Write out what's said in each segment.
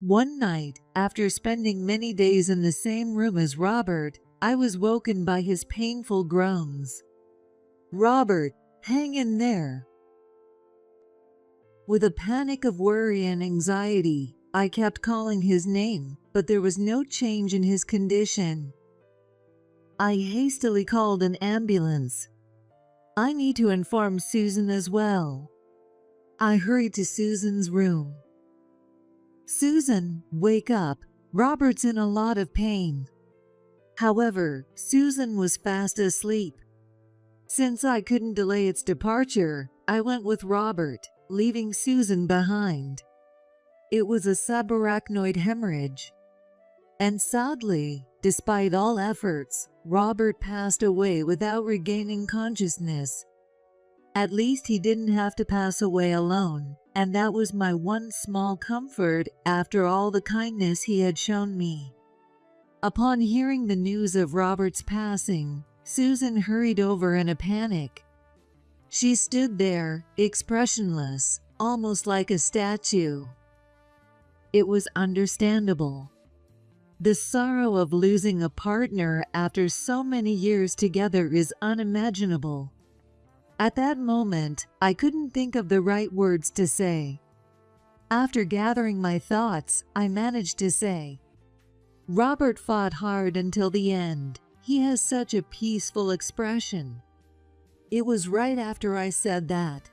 One night, after spending many days in the same room as Robert, I was woken by his painful groans. "Robert, hang in there." With a panic of worry and anxiety, I kept calling his name, but there was no change in his condition. I hastily called an ambulance. I need to inform Susan as well. I hurried to Susan's room. "Susan, wake up. Robert's in a lot of pain." However, Susan was fast asleep. Since I couldn't delay its departure, I went with Robert, leaving Susan behind. It was a subarachnoid hemorrhage. And sadly, despite all efforts, Robert passed away without regaining consciousness. At least he didn't have to pass away alone, and that was my one small comfort after all the kindness he had shown me. Upon hearing the news of Robert's passing, Susan hurried over in a panic. She stood there, expressionless, almost like a statue. It was understandable. The sorrow of losing a partner after so many years together is unimaginable. At that moment, I couldn't think of the right words to say. After gathering my thoughts, I managed to say, "Robert fought hard until the end. He has such a peaceful expression." It was right after I said that.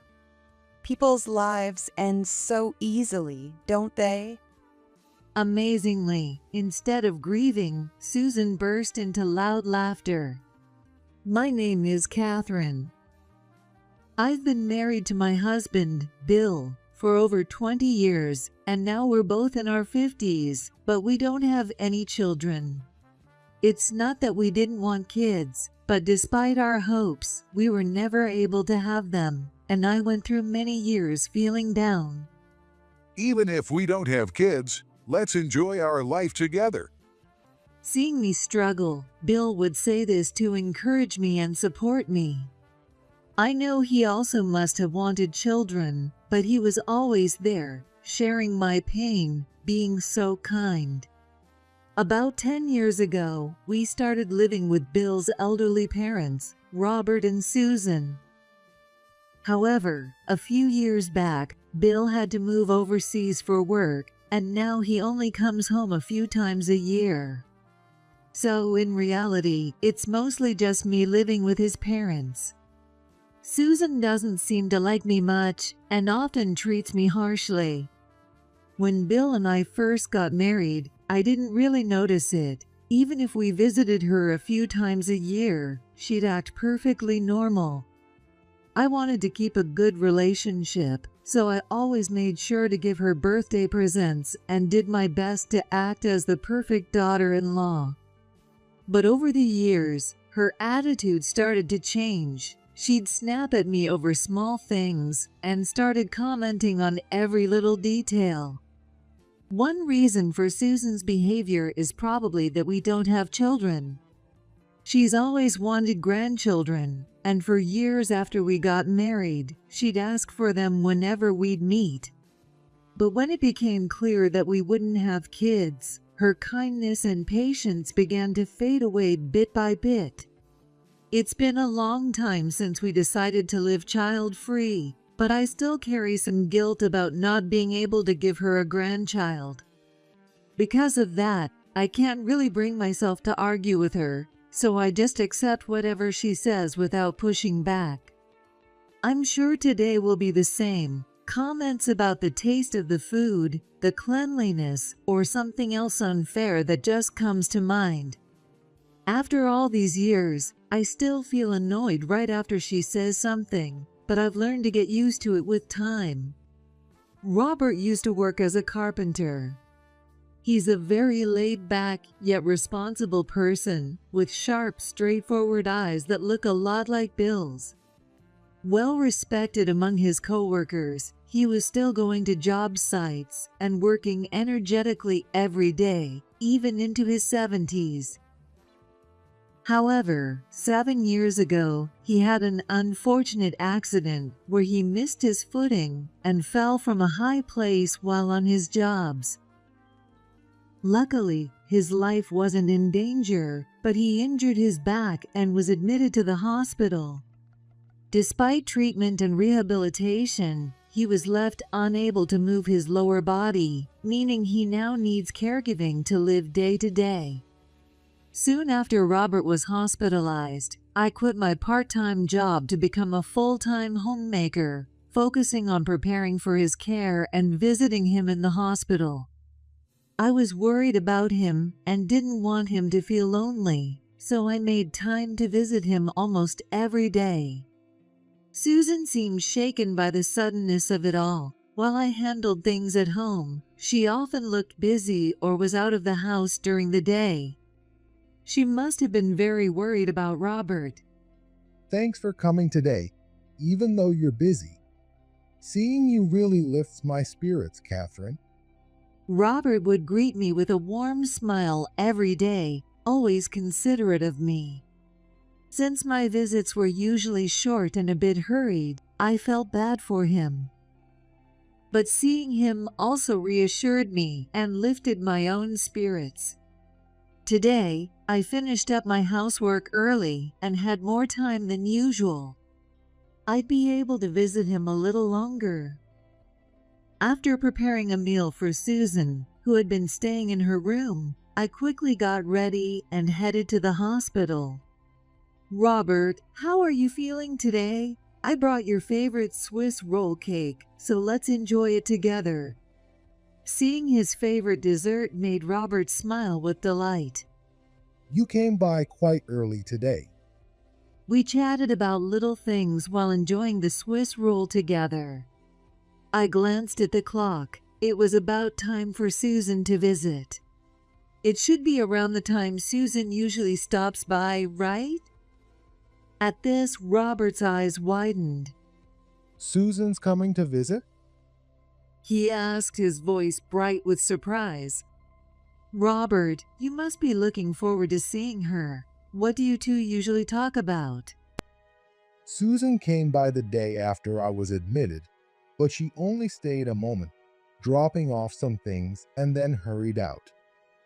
People's lives end so easily, don't they? Amazingly, instead of grieving, Susan burst into loud laughter. "My name is Catherine. I've been married to my husband, Bill, for over 20 years, and now we're both in our 50s, but we don't have any children. It's not that we didn't want kids, but despite our hopes, we were never able to have them, and I went through many years feeling down." Even if we don't have kids, let's enjoy our life together. Seeing me struggle, Bill would say this to encourage me and support me. I know he also must have wanted children, but he was always there, sharing my pain, being so kind. About 10 years ago, we started living with Bill's elderly parents, Robert and Susan. However, a few years back, Bill had to move overseas for work, and now he only comes home a few times a year. So in reality, it's mostly just me living with his parents. Susan doesn't seem to like me much and often treats me harshly. When Bill and I first got married, I didn't really notice it. Even if we visited her a few times a year, she'd act perfectly normal. I wanted to keep a good relationship, so I always made sure to give her birthday presents and did my best to act as the perfect daughter-in-law. But over the years, her attitude started to change. She'd snap at me over small things and started commenting on every little detail. One reason for Susan's behavior is probably that we don't have children. She's always wanted grandchildren, and for years after we got married, she'd ask for them whenever we'd meet. But when it became clear that we wouldn't have kids, her kindness and patience began to fade away bit by bit. It's been a long time since we decided to live child-free, but I still carry some guilt about not being able to give her a grandchild. Because of that, I can't really bring myself to argue with her, so I just accept whatever she says without pushing back. I'm sure today will be the same. Comments about the taste of the food, the cleanliness, or something else unfair that just comes to mind. After all these years, I still feel annoyed right after she says something, but I've learned to get used to it with time. Robert used to work as a carpenter. He's a very laid-back, yet responsible person, with sharp, straightforward eyes that look a lot like Bill's. Well respected among his co-workers, he was still going to job sites and working energetically every day, even into his 70s. However, 7 years ago, he had an unfortunate accident where he missed his footing and fell from a high place while on his jobs. Luckily, his life wasn't in danger, but he injured his back and was admitted to the hospital. Despite treatment and rehabilitation, he was left unable to move his lower body, meaning he now needs caregiving to live day to day. Soon after Robert was hospitalized, I quit my part-time job to become a full-time homemaker, focusing on preparing for his care and visiting him in the hospital. I was worried about him and didn't want him to feel lonely, so I made time to visit him almost every day. Susan seemed shaken by the suddenness of it all. While I handled things at home, she often looked busy or was out of the house during the day. She must have been very worried about Robert. Thanks for coming today, even though you're busy. Seeing you really lifts my spirits, Catherine. Robert would greet me with a warm smile every day, always considerate of me. Since my visits were usually short and a bit hurried, I felt bad for him. But seeing him also reassured me and lifted my own spirits. Today, I finished up my housework early and had more time than usual. I'd be able to visit him a little longer. After preparing a meal for Susan, who had been staying in her room, I quickly got ready and headed to the hospital. Robert, how are you feeling today? I brought your favorite Swiss roll cake, so let's enjoy it together. Seeing his favorite dessert made Robert smile with delight. You came by quite early today. We chatted about little things while enjoying the Swiss roll together. I glanced at the clock. It was about time for Susan to visit. It should be around the time Susan usually stops by, right? At this, Robert's eyes widened. Susan's coming to visit? He asked, his voice bright with surprise. Robert, you must be looking forward to seeing her. What do you two usually talk about? Susan came by the day after I was admitted, but she only stayed a moment, dropping off some things and then hurried out.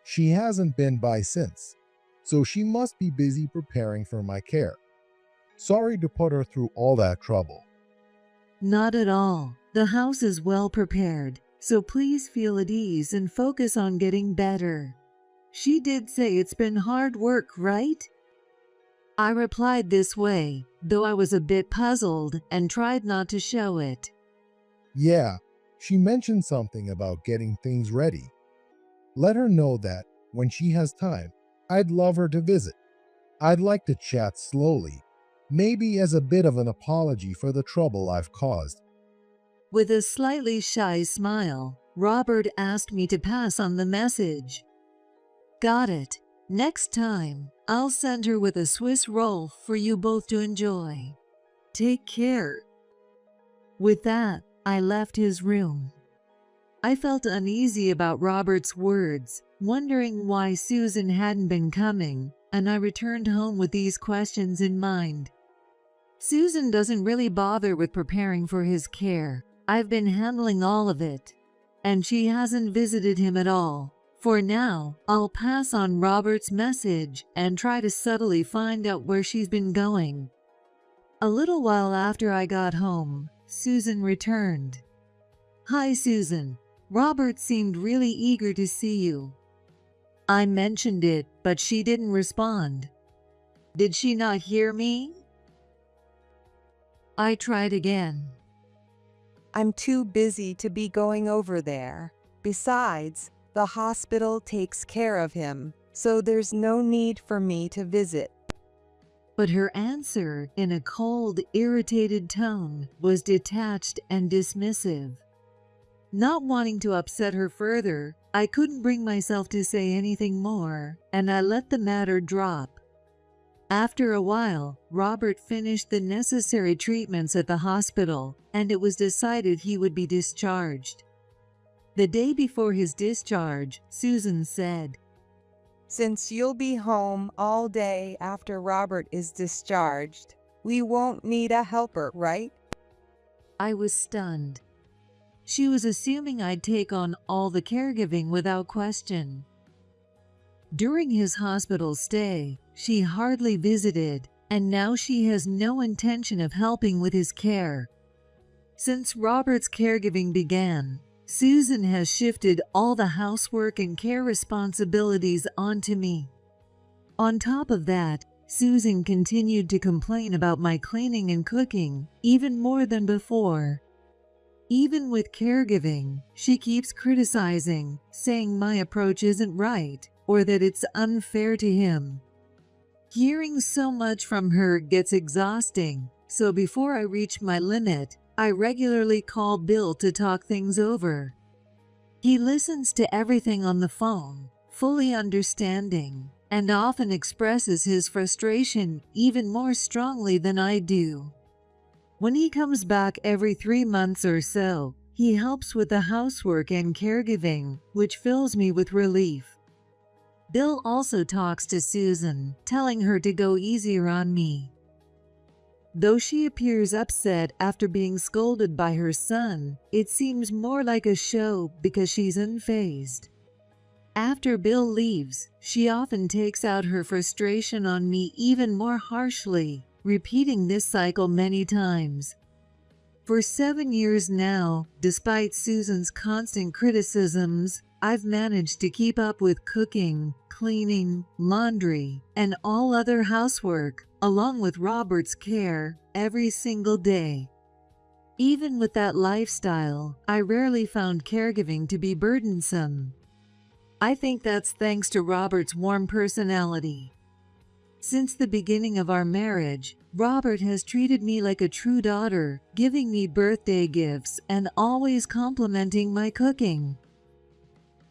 She hasn't been by since, so she must be busy preparing for my care. Sorry to put her through all that trouble. Not at all. The house is well prepared, so please feel at ease and focus on getting better. She did say it's been hard work, right? I replied this way, though I was a bit puzzled and tried not to show it. Yeah, she mentioned something about getting things ready. Let her know that, when she has time, I'd love her to visit. I'd like to chat slowly, maybe as a bit of an apology for the trouble I've caused. With a slightly shy smile, Robert asked me to pass on the message. Got it. Next time, I'll send her with a Swiss roll for you both to enjoy. Take care. With that, I left his room. I felt uneasy about Robert's words, wondering why Susan hadn't been coming, and I returned home with these questions in mind. Susan doesn't really bother with preparing for his care. I've been handling all of it. And she hasn't visited him at all. For now, I'll pass on Robert's message and try to subtly find out where she's been going. A little while after I got home, Susan returned. Hi, Susan. Robert seemed really eager to see you. I mentioned it, but she didn't respond. Did she not hear me? I tried again. I'm too busy to be going over there. Besides, the hospital takes care of him, so there's no need for me to visit. But her answer, in a cold, irritated tone, was detached and dismissive. Not wanting to upset her further, I couldn't bring myself to say anything more, and I let the matter drop. After a while, Robert finished the necessary treatments at the hospital, and it was decided he would be discharged. The day before his discharge, Susan said, Since you'll be home all day after Robert is discharged, we won't need a helper, right? I was stunned. She was assuming I'd take on all the caregiving without question. During his hospital stay, she hardly visited, and now she has no intention of helping with his care. Since Robert's caregiving began, Susan has shifted all the housework and care responsibilities onto me. On top of that, Susan continued to complain about my cleaning and cooking, even more than before. Even with caregiving, she keeps criticizing, saying my approach isn't right, or that it's unfair to him. Hearing so much from her gets exhausting, so before I reach my limit, I regularly call Bill to talk things over. He listens to everything on the phone, fully understanding, and often expresses his frustration even more strongly than I do. When he comes back every 3 months or so, he helps with the housework and caregiving, which fills me with relief. Bill also talks to Susan, telling her to go easier on me. Though she appears upset after being scolded by her son, it seems more like a show because she's unfazed. After Bill leaves, she often takes out her frustration on me even more harshly, repeating this cycle many times. For 7 years now, despite Susan's constant criticisms, I've managed to keep up with cooking, cleaning, laundry, and all other housework, along with Robert's care, every single day. Even with that lifestyle, I rarely found caregiving to be burdensome. I think that's thanks to Robert's warm personality. Since the beginning of our marriage, Robert has treated me like a true daughter, giving me birthday gifts and always complimenting my cooking.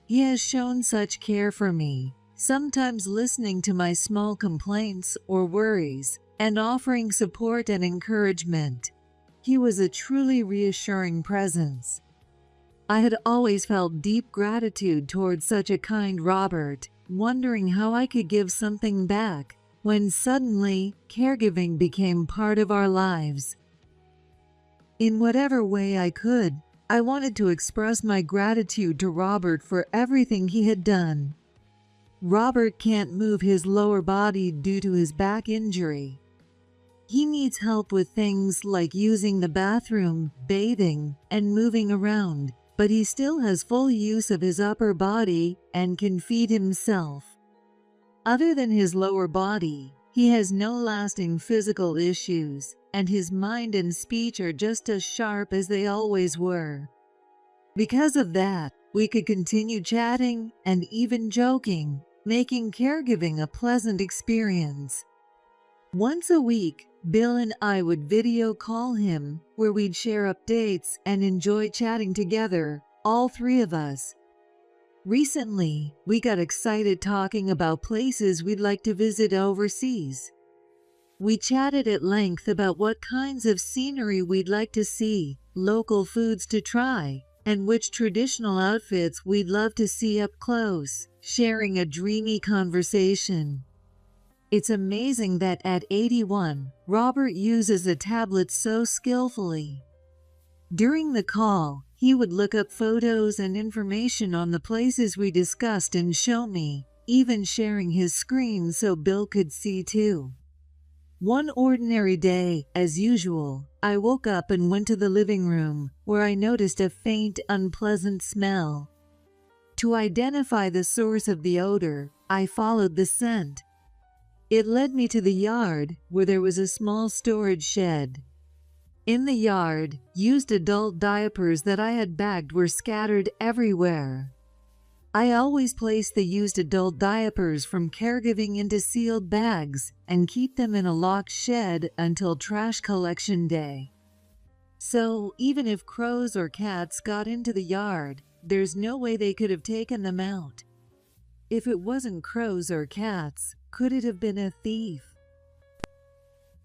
He has shown such care for me, sometimes listening to my small complaints or worries, and offering support and encouragement. He was a truly reassuring presence. I had always felt deep gratitude towards such a kind Robert, wondering how I could give something back, when suddenly, caregiving became part of our lives. In whatever way I could, I wanted to express my gratitude to Robert for everything he had done. Robert can't move his lower body due to his back injury. He needs help with things like using the bathroom, bathing, and moving around, but he still has full use of his upper body and can feed himself. Other than his lower body, he has no lasting physical issues, and his mind and speech are just as sharp as they always were. Because of that, we could continue chatting and even joking, making caregiving a pleasant experience. Once a week, Bill and I would video call him, where we'd share updates and enjoy chatting together, all three of us. Recently, we got excited talking about places we'd like to visit overseas. We chatted at length about what kinds of scenery we'd like to see, local foods to try, and which traditional outfits we'd love to see up close, sharing a dreamy conversation. It's amazing that at 81, Robert uses a tablet so skillfully. During the call, he would look up photos and information on the places we discussed and show me, even sharing his screen so Bill could see too. One ordinary day, as usual, I woke up and went to the living room, where I noticed a faint, unpleasant smell. To identify the source of the odor, I followed the scent. It led me to the yard, where there was a small storage shed. In the yard, used adult diapers that I had bagged were scattered everywhere. I always place the used adult diapers from caregiving into sealed bags and keep them in a locked shed until trash collection day. So, even if crows or cats got into the yard, there's no way they could have taken them out. If it wasn't crows or cats, could it have been a thief?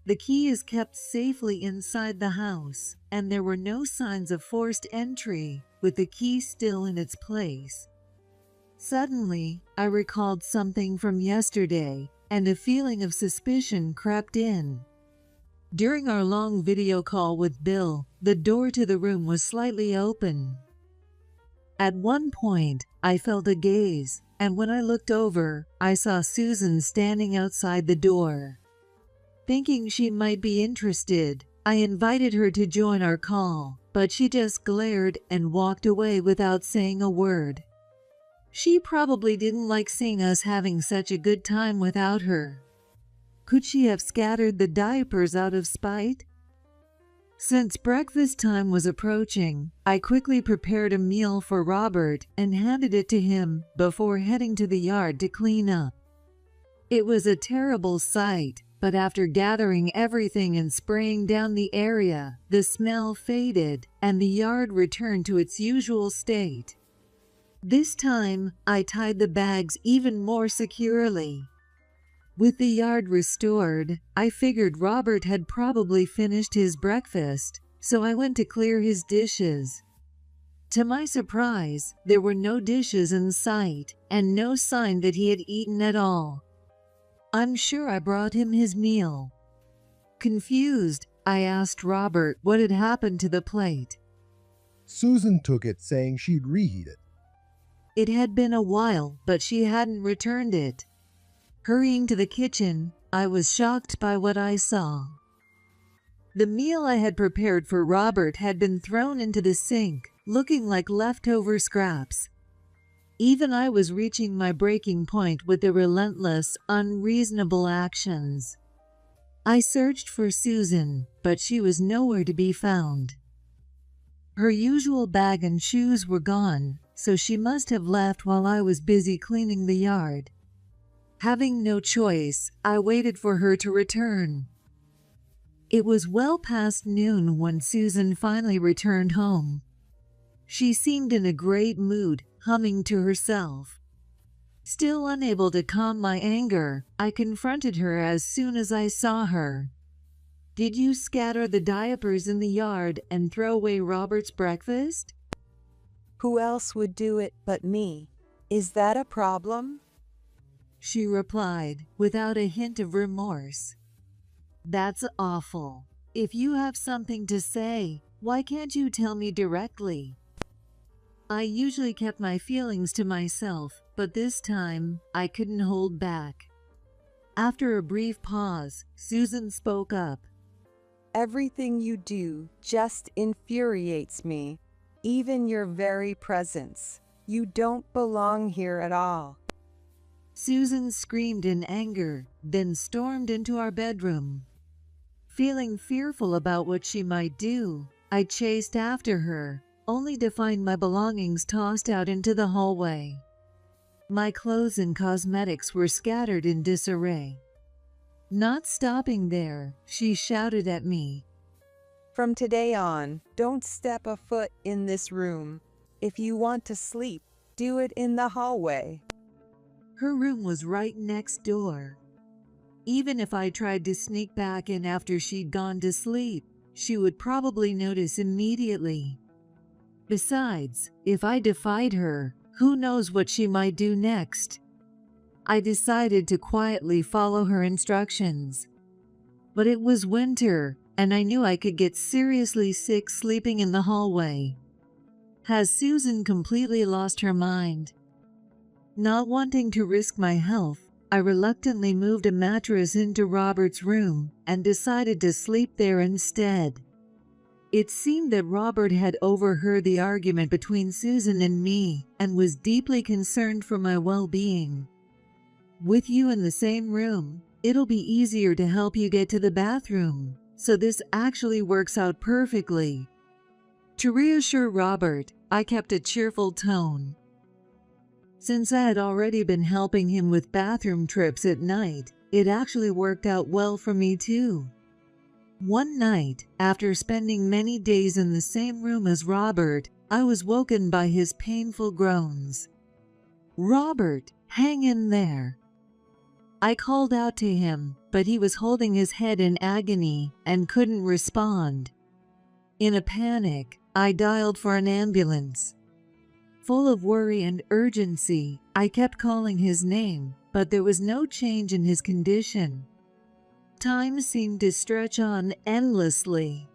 The key is kept safely inside the house, and there were no signs of forced entry, with the key still in its place. Suddenly, I recalled something from yesterday, and a feeling of suspicion crept in. During our long video call with Bill, the door to the room was slightly open. At one point, I felt a gaze, and when I looked over, I saw Susan standing outside the door. Thinking she might be interested, I invited her to join our call, but she just glared and walked away without saying a word. She probably didn't like seeing us having such a good time without her. Could she have scattered the diapers out of spite? Since breakfast time was approaching, I quickly prepared a meal for Robert and handed it to him before heading to the yard to clean up. It was a terrible sight, but after gathering everything and spraying down the area, the smell faded and the yard returned to its usual state. This time, I tied the bags even more securely. With the yard restored, I figured Robert had probably finished his breakfast, so I went to clear his dishes. To my surprise, there were no dishes in sight, and no sign that he had eaten at all. I'm sure I brought him his meal. Confused, I asked Robert what had happened to the plate. Susan took it, saying she'd reheat it. It had been a while, but she hadn't returned it. Hurrying to the kitchen, I was shocked by what I saw. The meal I had prepared for Robert had been thrown into the sink, looking like leftover scraps. Even I was reaching my breaking point with the relentless, unreasonable actions. I searched for Susan, but she was nowhere to be found. Her usual bag and shoes were gone, so she must have left while I was busy cleaning the yard. Having no choice, I waited for her to return. It was well past noon when Susan finally returned home. She seemed in a great mood, humming to herself. Still unable to calm my anger, I confronted her as soon as I saw her. "Did you scatter the diapers in the yard and throw away Robert's breakfast?" Who else would do it but me? Is that a problem? She replied, without a hint of remorse. "That's awful. If you have something to say, why can't you tell me directly?" I usually kept my feelings to myself, but this time I couldn't hold back. After a brief pause, Susan spoke up. Everything you do just infuriates me. Even your very presence. You don't belong here at all. Susan screamed in anger, then stormed into our bedroom. Feeling fearful about what she might do, I chased after her, only to find my belongings tossed out into the hallway. My clothes and cosmetics were scattered in disarray. Not stopping there, she shouted at me. From today on, don't step a foot in this room. If you want to sleep, do it in the hallway. Her room was right next door. Even if I tried to sneak back in after she'd gone to sleep, she would probably notice immediately. Besides, if I defied her, who knows what she might do next? I decided to quietly follow her instructions. But it was winter, and I knew I could get seriously sick sleeping in the hallway. Has Susan completely lost her mind? Not wanting to risk my health, I reluctantly moved a mattress into Robert's room and decided to sleep there instead. It seemed that Robert had overheard the argument between Susan and me and was deeply concerned for my well-being. "With you in the same room, it'll be easier to help you get to the bathroom, so this actually works out perfectly." To reassure Robert, I kept a cheerful tone. Since I had already been helping him with bathroom trips at night, it actually worked out well for me too. One night, after spending many days in the same room as Robert, I was woken by his painful groans. "Robert, hang in there." I called out to him, but he was holding his head in agony and couldn't respond. In a panic, I dialed for an ambulance. Full of worry and urgency, I kept calling his name, but there was no change in his condition. Time seemed to stretch on endlessly.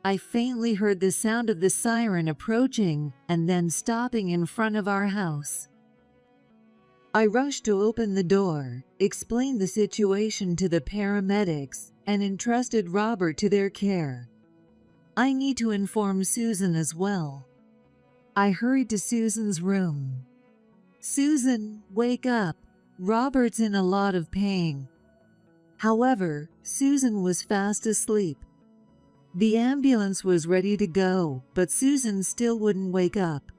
I faintly heard the sound of the siren approaching and then stopping in front of our house. I rushed to open the door, explained the situation to the paramedics, and entrusted Robert to their care. I need to inform Susan as well. I hurried to Susan's room. Susan, wake up. Robert's in a lot of pain. However, Susan was fast asleep. The ambulance was ready to go, but Susan still wouldn't wake up.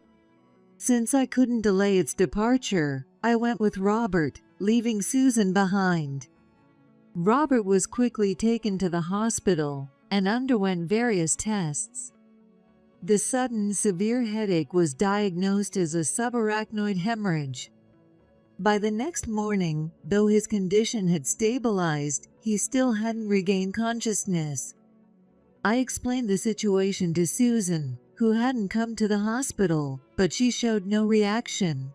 Since I couldn't delay its departure, I went with Robert, leaving Susan behind. Robert was quickly taken to the hospital and underwent various tests. The sudden severe headache was diagnosed as a subarachnoid hemorrhage. By the next morning, though his condition had stabilized, he still hadn't regained consciousness. I explained the situation to Susan, who hadn't come to the hospital, but she showed no reaction.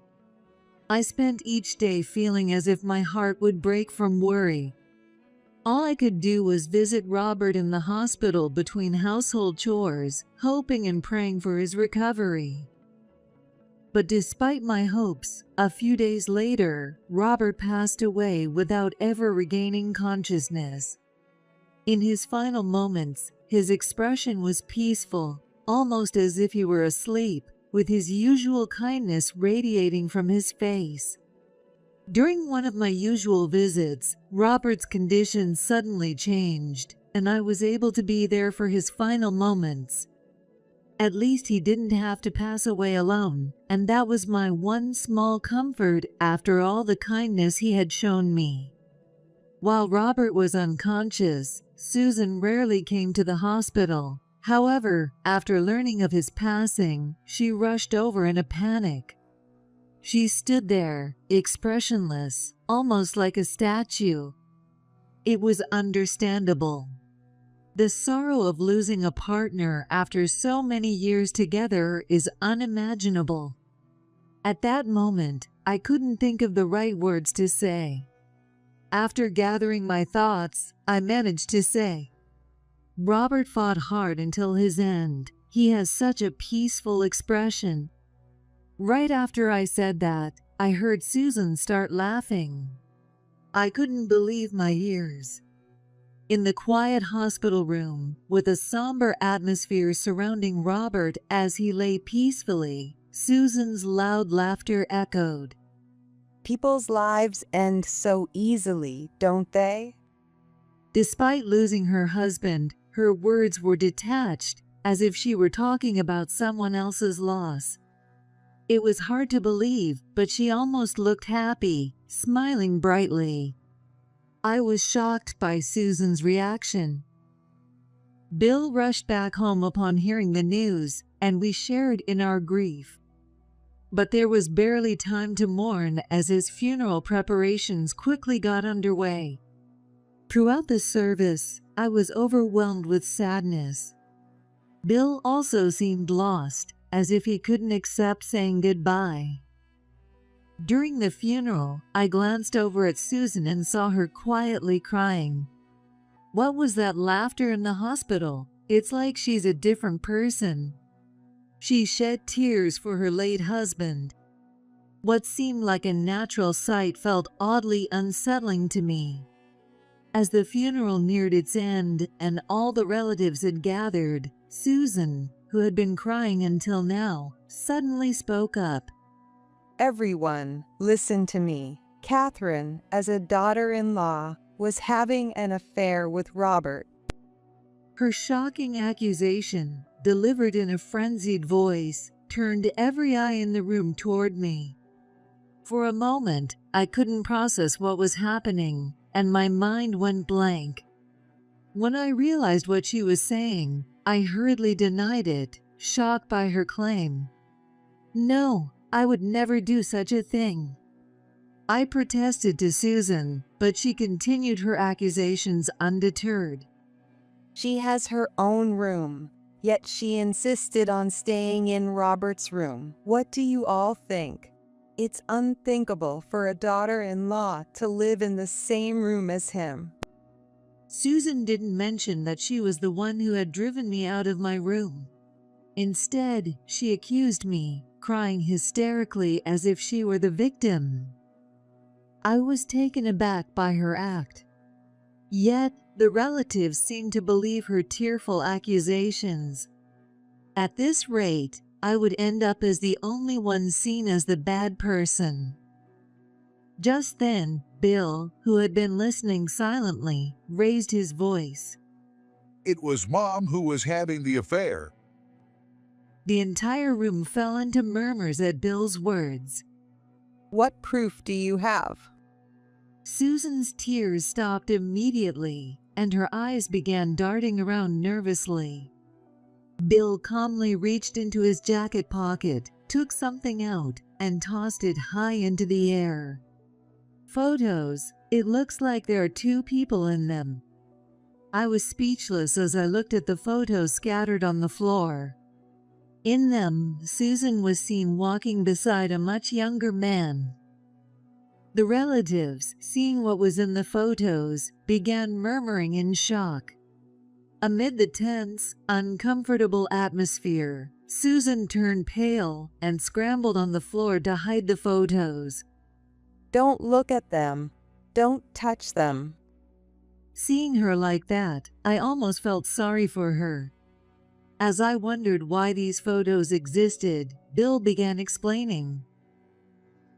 I spent each day feeling as if my heart would break from worry. All I could do was visit Robert in the hospital between household chores, hoping and praying for his recovery. But despite my hopes, a few days later, Robert passed away without ever regaining consciousness. In his final moments, his expression was peaceful, almost as if he were asleep, with his usual kindness radiating from his face. During one of my usual visits, Robert's condition suddenly changed, and I was able to be there for his final moments. At least he didn't have to pass away alone, and that was my one small comfort after all the kindness he had shown me. While Robert was unconscious, Susan rarely came to the hospital. However, after learning of his passing, she rushed over in a panic. She stood there, expressionless, almost like a statue. It was understandable. The sorrow of losing a partner after so many years together is unimaginable. At that moment, I couldn't think of the right words to say. After gathering my thoughts, I managed to say, "Robert fought hard until his end. He has such a peaceful expression." Right after I said that, I heard Susan start laughing. I couldn't believe my ears. In the quiet hospital room, with a somber atmosphere surrounding Robert as he lay peacefully, Susan's loud laughter echoed. People's lives end so easily, don't they? Despite losing her husband, her words were detached, as if she were talking about someone else's loss. It was hard to believe, but she almost looked happy, smiling brightly. I was shocked by Susan's reaction. Bill rushed back home upon hearing the news, and we shared in our grief. But there was barely time to mourn as his funeral preparations quickly got underway. Throughout the service, I was overwhelmed with sadness. Bill also seemed lost, as if he couldn't accept saying goodbye. During the funeral, I glanced over at Susan and saw her quietly crying. What was that laughter in the hospital? It's like she's a different person. She shed tears for her late husband. What seemed like a natural sight felt oddly unsettling to me. As the funeral neared its end and all the relatives had gathered, Susan, who had been crying until now, suddenly spoke up. Everyone, listen to me. Catherine, as a daughter-in-law, was having an affair with Robert. Her shocking accusation, delivered in a frenzied voice, turned every eye in the room toward me. For a moment, I couldn't process what was happening, and my mind went blank. When I realized what she was saying, I hurriedly denied it, shocked by her claim. No, I would never do such a thing. I protested to Susan, but she continued her accusations undeterred. She has her own room, yet she insisted on staying in Robert's room. What do you all think? It's unthinkable for a daughter-in-law to live in the same room as him. Susan didn't mention that she was the one who had driven me out of my room. Instead, she accused me, crying hysterically as if she were the victim. I was taken aback by her act. Yet, the relatives seemed to believe her tearful accusations. At this rate, I would end up as the only one seen as the bad person. Just then, Bill, who had been listening silently, raised his voice. It was Mom who was having the affair. The entire room fell into murmurs at Bill's words. What proof do you have? Susan's tears stopped immediately, and her eyes began darting around nervously. Bill calmly reached into his jacket pocket, took something out, and tossed it high into the air. Photos. It looks like there are 2 people in them. I was speechless as I looked at the photos scattered on the floor. In them, Susan was seen walking beside a much younger man. The relatives, seeing what was in the photos, began murmuring in shock. Amid the tense, uncomfortable atmosphere, Susan turned pale and scrambled on the floor to hide the photos. Don't look at them. Don't touch them. Seeing her like that, I almost felt sorry for her. As I wondered why these photos existed, Bill began explaining.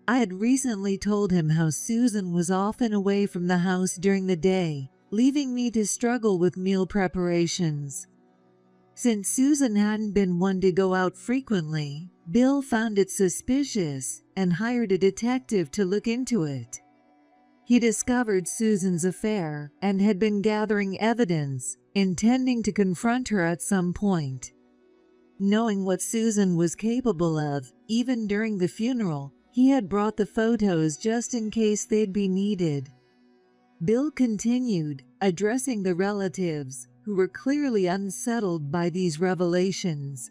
I had recently told him how Susan was often away from the house during the day, leaving me to struggle with meal preparations. Since Susan hadn't been one to go out frequently, Bill found it suspicious and hired a detective to look into it. He discovered Susan's affair and had been gathering evidence, intending to confront her at some point. Knowing what Susan was capable of, even during the funeral, he had brought the photos just in case they'd be needed. Bill continued, addressing the relatives, who were clearly unsettled by these revelations.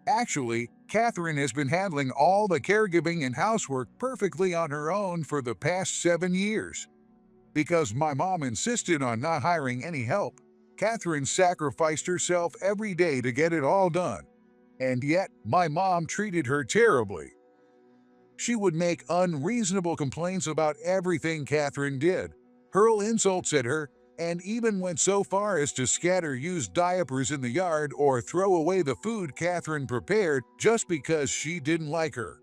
Actually, Catherine has been handling all the caregiving and housework perfectly on her own for the past 7 years. Because my mom insisted on not hiring any help, Catherine sacrificed herself every day to get it all done. And yet, my mom treated her terribly. She would make unreasonable complaints about everything Catherine did, hurl insults at her, and even went so far as to scatter used diapers in the yard or throw away the food Catherine prepared just because she didn't like her.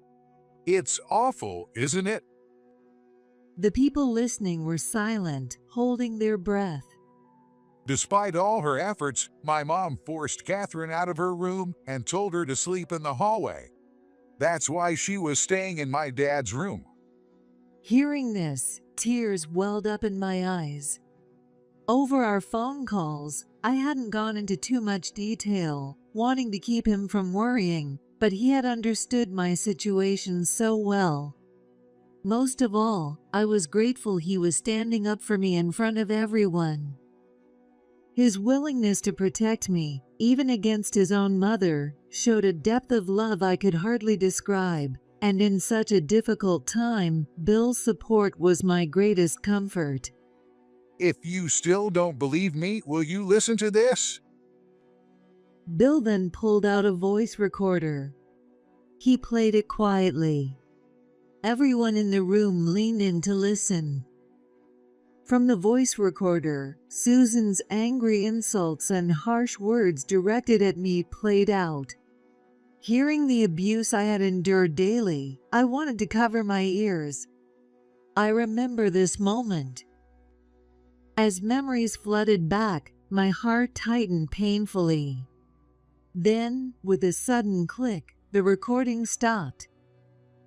It's awful, isn't it? The people listening were silent, holding their breath. Despite all her efforts, my mom forced Catherine out of her room and told her to sleep in the hallway. That's why she was staying in my dad's room. Hearing this, tears welled up in my eyes. Over our phone calls, I hadn't gone into too much detail, wanting to keep him from worrying, but he had understood my situation so well. Most of all, I was grateful he was standing up for me in front of everyone. His willingness to protect me, even against his own mother, showed a depth of love I could hardly describe, and in such a difficult time, Bill's support was my greatest comfort. If you still don't believe me, will you listen to this? Bill then pulled out a voice recorder. He played it quietly. Everyone in the room leaned in to listen. From the voice recorder, Susan's angry insults and harsh words directed at me played out. Hearing the abuse I had endured daily, I wanted to cover my ears. I remember this moment. As memories flooded back, my heart tightened painfully. Then, with a sudden click, the recording stopped.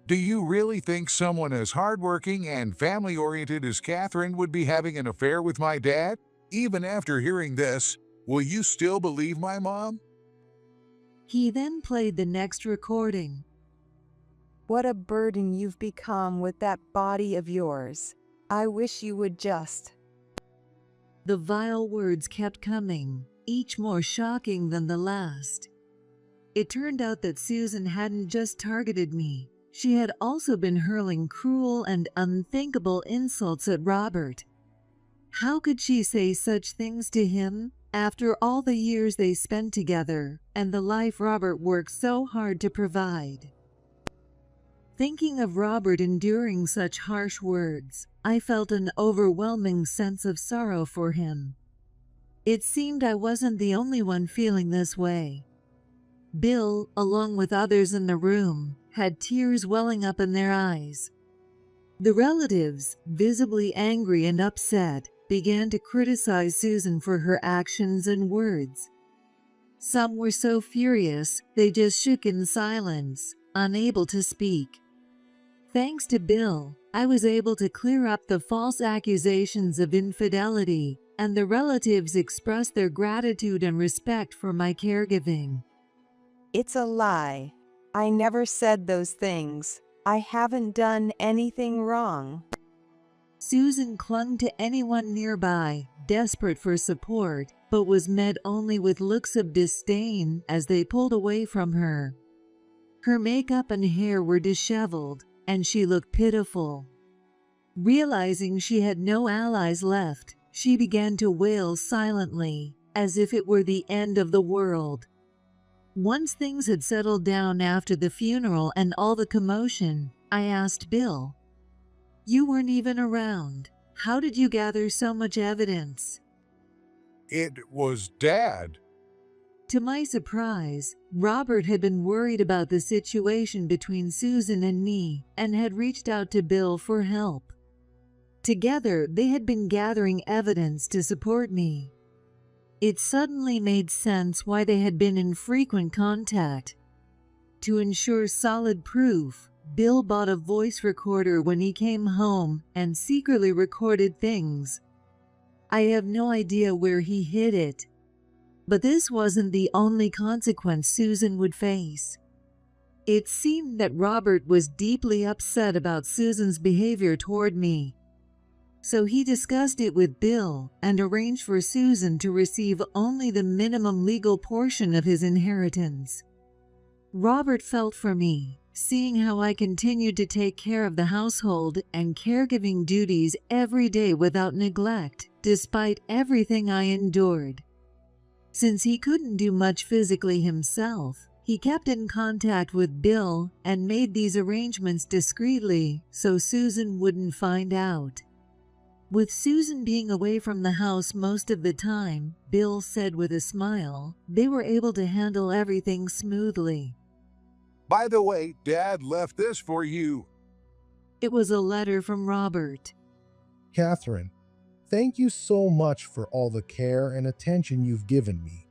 Do you really think someone as hardworking and family-oriented as Catherine would be having an affair with my dad? Even after hearing this, will you still believe my mom? He then played the next recording. What a burden you've become with that body of yours. I wish you would just. The vile words kept coming, each more shocking than the last. It turned out that Susan hadn't just targeted me. She had also been hurling cruel and unthinkable insults at Robert. How could she say such things to him, after all the years they spent together, and the life Robert worked so hard to provide? Thinking of Robert enduring such harsh words, I felt an overwhelming sense of sorrow for him. It seemed I wasn't the only one feeling this way. Bill, along with others in the room, had tears welling up in their eyes. The relatives, visibly angry and upset, began to criticize Susan for her actions and words. Some were so furious, they just shook in silence, unable to speak. Thanks to Bill, I was able to clear up the false accusations of infidelity, and the relatives expressed their gratitude and respect for my caregiving. It's a lie. I never said those things. I haven't done anything wrong. Susan clung to anyone nearby, desperate for support, but was met only with looks of disdain as they pulled away from her. Her makeup and hair were disheveled, and she looked pitiful. Realizing she had no allies left, she began to wail silently, as if it were the end of the world. Once things had settled down after the funeral and all the commotion, I asked Bill, "You weren't even around. How did you gather so much evidence?" It was Dad. To my surprise, Robert had been worried about the situation between Susan and me and had reached out to Bill for help. Together, they had been gathering evidence to support me. It suddenly made sense why they had been in frequent contact. To ensure solid proof, Bill bought a voice recorder when he came home and secretly recorded things. I have no idea where he hid it. But this wasn't the only consequence Susan would face. It seemed that Robert was deeply upset about Susan's behavior toward me. So he discussed it with Bill and arranged for Susan to receive only the minimum legal portion of his inheritance. Robert felt for me, seeing how I continued to take care of the household and caregiving duties every day without neglect, despite everything I endured. Since he couldn't do much physically himself, he kept in contact with Bill and made these arrangements discreetly so Susan wouldn't find out. With Susan being away from the house most of the time, Bill said with a smile, they were able to handle everything smoothly. By the way, Dad left this for you. It was a letter from Robert. Catherine, thank you so much for all the care and attention you've given me.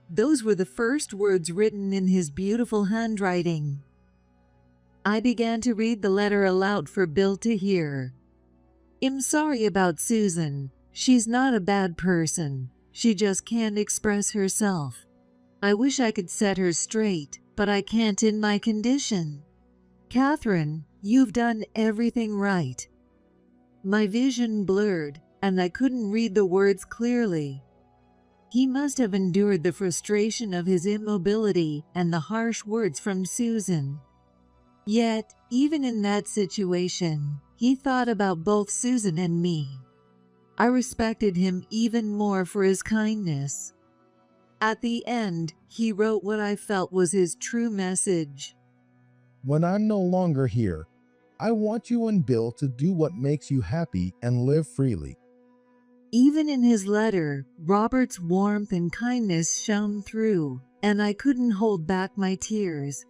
Those were the first words written in his beautiful handwriting. I began to read the letter aloud for Bill to hear. "I'm sorry about Susan. She's not a bad person. She just can't express herself. I wish I could set her straight, but I can't in my condition. Catherine, you've done everything right." My vision blurred, and I couldn't read the words clearly. He must have endured the frustration of his immobility and the harsh words from Susan. Yet, even in that situation, he thought about both Susan and me. I respected him even more for his kindness. At the end, he wrote what I felt was his true message. When I'm no longer here, I want you and Bill to do what makes you happy and live freely. Even in his letter, Robert's warmth and kindness shone through, and I couldn't hold back my tears.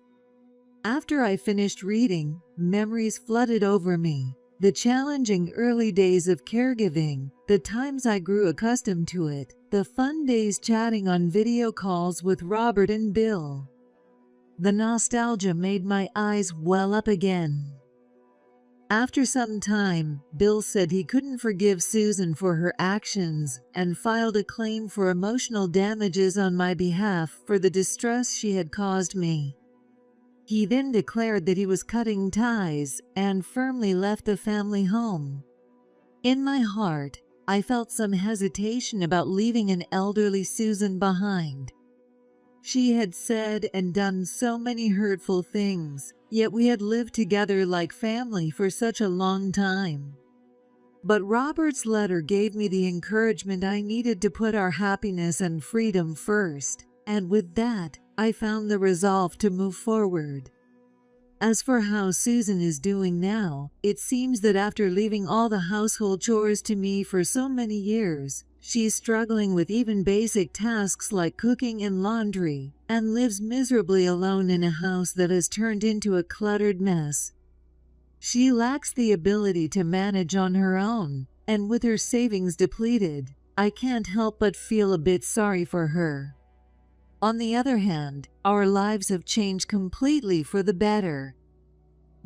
After I finished reading, memories flooded over me. The challenging early days of caregiving, the times I grew accustomed to it, the fun days chatting on video calls with Robert and Bill. The nostalgia made my eyes well up again. After some time, Bill said he couldn't forgive Susan for her actions and filed a claim for emotional damages on my behalf for the distress she had caused me. He then declared that he was cutting ties and firmly left the family home. In my heart, I felt some hesitation about leaving an elderly Susan behind. She had said and done so many hurtful things, yet we had lived together like family for such a long time. But Robert's letter gave me the encouragement I needed to put our happiness and freedom first, and with that, I found the resolve to move forward. As for how Susan is doing now, it seems that after leaving all the household chores to me for so many years, she's struggling with even basic tasks like cooking and laundry, and lives miserably alone in a house that has turned into a cluttered mess. She lacks the ability to manage on her own, and with her savings depleted, I can't help but feel a bit sorry for her. On the other hand, our lives have changed completely for the better.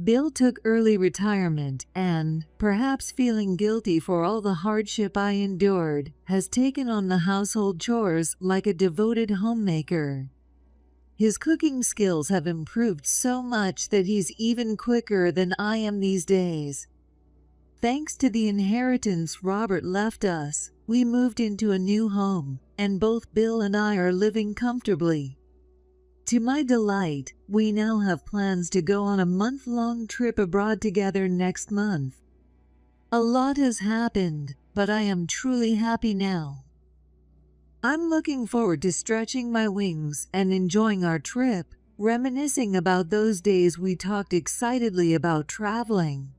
Bill took early retirement and, perhaps feeling guilty for all the hardship I endured, has taken on the household chores like a devoted homemaker. His cooking skills have improved so much that he's even quicker than I am these days. Thanks to the inheritance Robert left us, we moved into a new home, and both Bill and I are living comfortably. To my delight, we now have plans to go on a month-long trip abroad together next month. A lot has happened, but I am truly happy now. I'm looking forward to stretching my wings and enjoying our trip, reminiscing about those days we talked excitedly about traveling.